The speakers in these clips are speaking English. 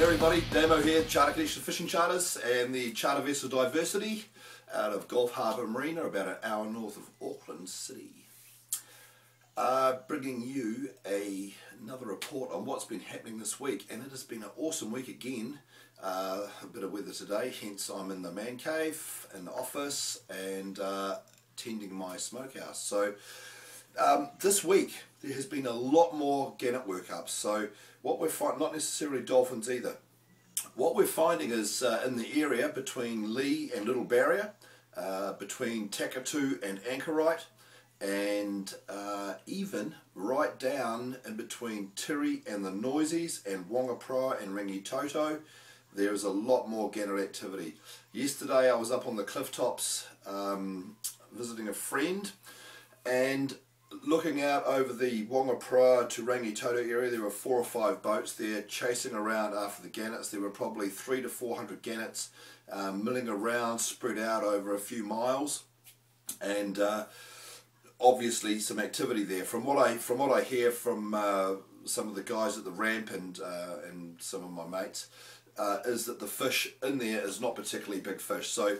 Hey everybody, Damo here, Charter Connection Fishing Charters and the Charter Vessel Diversity out of Gulf Harbour Marina, about an hour north of Auckland City. Bringing you another report on what's been happening this week, and it has been an awesome week again. A bit of weather today, hence I'm in the man cave, in the office, and tending my smokehouse. So this week there has been a lot more gannet workups. So what we're finding, not necessarily dolphins either, what we're finding is in the area between Lee and Little Barrier, between Takatu and Anchorite, and even right down in between Tiri and the Noisies and Wangapara and Rangitoto, there is a lot more gannet activity. Yesterday I was up on the cliff tops visiting a friend, and looking out over the Wangapara to Rangitoto area, there were 4 or 5 boats there chasing around after the gannets. There were probably 300 to 400 gannets milling around, spread out over a few miles, and obviously some activity there. From what I hear from some of the guys at the ramp and some of my mates, is that the fish in there is not particularly big fish. So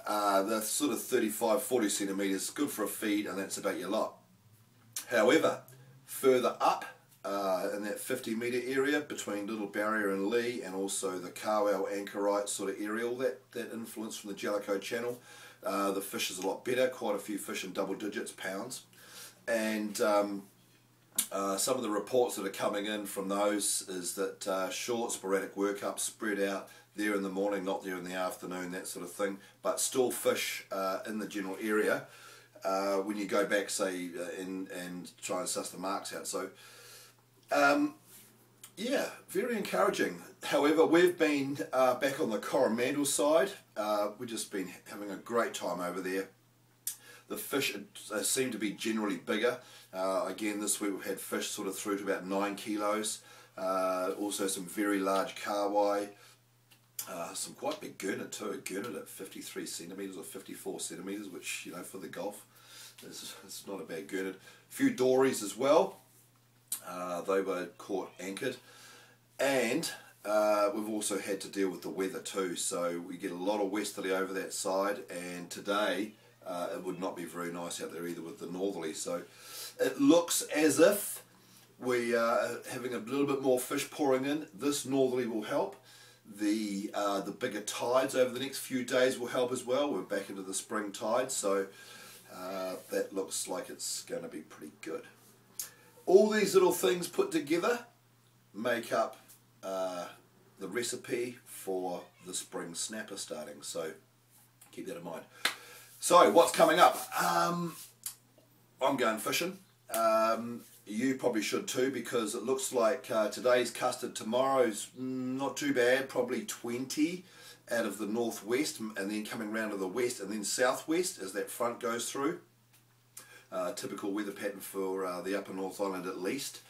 they're sort of 35-40 centimetres, good for a feed, and that's about your lot. However, further up in that 50-metre area between Little Barrier and Lee, and also the Kawau Anchorite sort of area, all that influence from the Jellicoe Channel, the fish is a lot better, quite a few fish in double digits pounds. And some of the reports that are coming in from those is that short sporadic workups spread out there in the morning, not there in the afternoon, that sort of thing, but still fish in the general area when you go back, say, and try and suss the marks out. So yeah, very encouraging. However, we've been back on the Coromandel side. We've just been having a great time over there. The fish seem to be generally bigger. Again, this week we've had fish sort of through to about 9 kilos. Also some very large kahawai. Some quite big gurnet too. A gurnet at 53 centimetres or 54 centimetres, which, you know, for the Gulf, it's not a bad gurnet. A few dories as well. They were caught anchored. And we've also had to deal with the weather too. So we get a lot of westerly over that side, and today it would not be very nice out there either with the northerly. So it looks as if we are having a little bit more fish pouring in. This northerly will help. The bigger tides over the next few days will help as well. We're back into the spring tide, so that looks like it's going to be pretty good. All these little things put together make up the recipe for the spring snapper starting, so keep that in mind. So what's coming up? I'm going fishing. You probably should too, because it looks like today's custard, tomorrow's not too bad, probably 20 out of the northwest, and then coming round to the west and then southwest as that front goes through. Typical weather pattern for the upper North Island at least.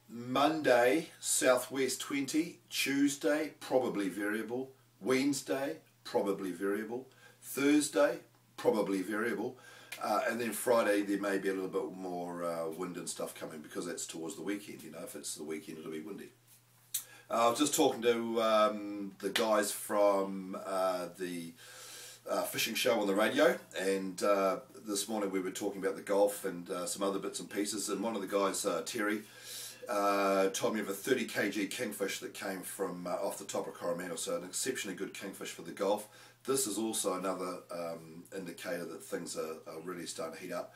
Monday, southwest 20, Tuesday, probably variable, Wednesday, probably variable, Thursday, probably variable, and then Friday there may be a little bit more wind and stuff coming, because that's towards the weekend. You know, if it's the weekend it'll be windy. I was just talking to the guys from the fishing show on the radio, and this morning we were talking about the Gulf and some other bits and pieces, and one of the guys, Terry, told me of a 30 kg kingfish that came from off the top of Coromandel, so an exceptionally good kingfish for the Gulf. This is also another indicator that things are really starting to heat up.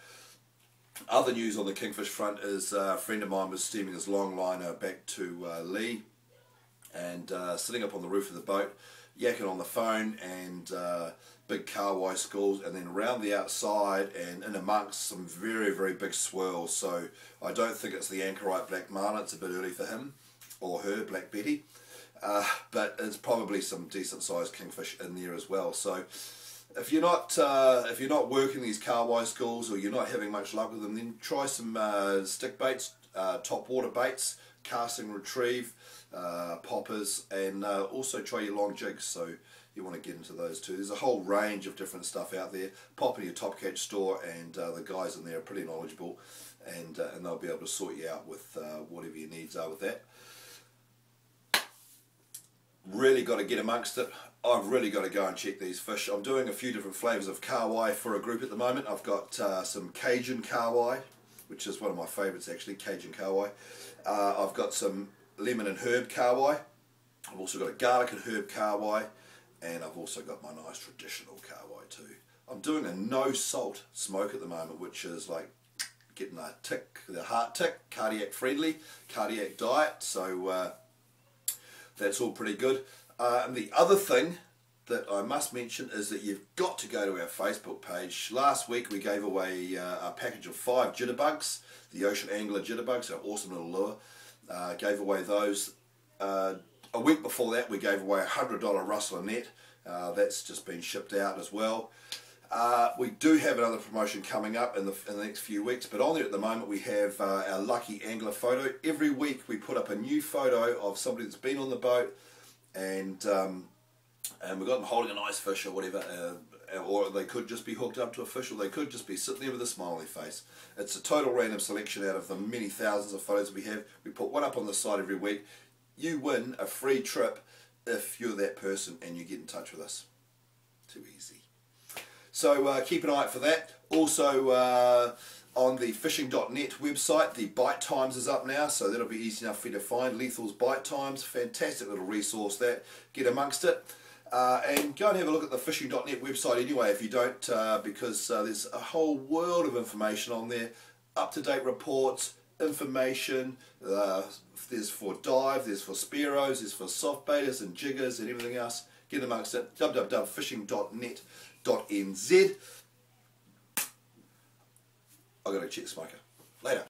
Other news on the kingfish front is a friend of mine was steaming his long liner back to Lee, and sitting up on the roof of the boat, yakking on the phone, and big kahawai schools, and then round the outside and in amongst some very, very big swirls. So I don't think it's the Anchorite black marlin. It's a bit early for him or her, Black Betty, but it's probably some decent sized kingfish in there as well. So if you're not working these kahawai schools, or you're not having much luck with them, then try some stick baits, top water baits, cast and retrieve, poppers, and also try your long jigs. So you want to get into those too. There's a whole range of different stuff out there. Pop in your Topcatch store, and the guys in there are pretty knowledgeable, and they'll be able to sort you out with whatever your needs are with that. really got to get amongst it. I've really got to go and check these fish. I'm doing a few different flavours of kawai for a group at the moment. I've got some Cajun kawai, which is one of my favourites actually, Cajun kawai. I've got some lemon and herb kawai. I've also got a garlic and herb kawai, and I've also got my nice traditional kawai too. I'm doing a no salt smoke at the moment, which is like getting a tick, the heart tick, cardiac friendly, cardiac diet, so that's all pretty good. And the other thing that I must mention is that you've got to go to our Facebook page. Last week we gave away a package of 5 jitterbugs, the Ocean Angler jitterbugs, our awesome little lure. Gave away those. A week before that we gave away a $100 rustler net. That's just been shipped out as well. We do have another promotion coming up in the next few weeks, but on there at the moment we have our lucky angler photo. Every week we put up a new photo of somebody that's been on the boat, and we've got them holding a nice fish or whatever, or they could just be hooked up to a fish, or they could just be sitting there with a smile on their face. It's a total random selection out of the many thousands of photos we have. We put one up on the site every week. You win a free trip if you're that person and you get in touch with us. Too easy. So keep an eye out for that. Also on the fishing.net website, the bite times is up now, so that'll be easy enough for you to find. Lethal's bite times, fantastic little resource that. Get amongst it. And go and have a look at the fishing.net website anyway if you don't, because there's a whole world of information on there. Up-to-date reports, information, there's for dive, there's for spearos, there's for soft baiters and jiggers and everything else. Get amongst it. www.fishing.net.nz. I've got to check smoker. Later.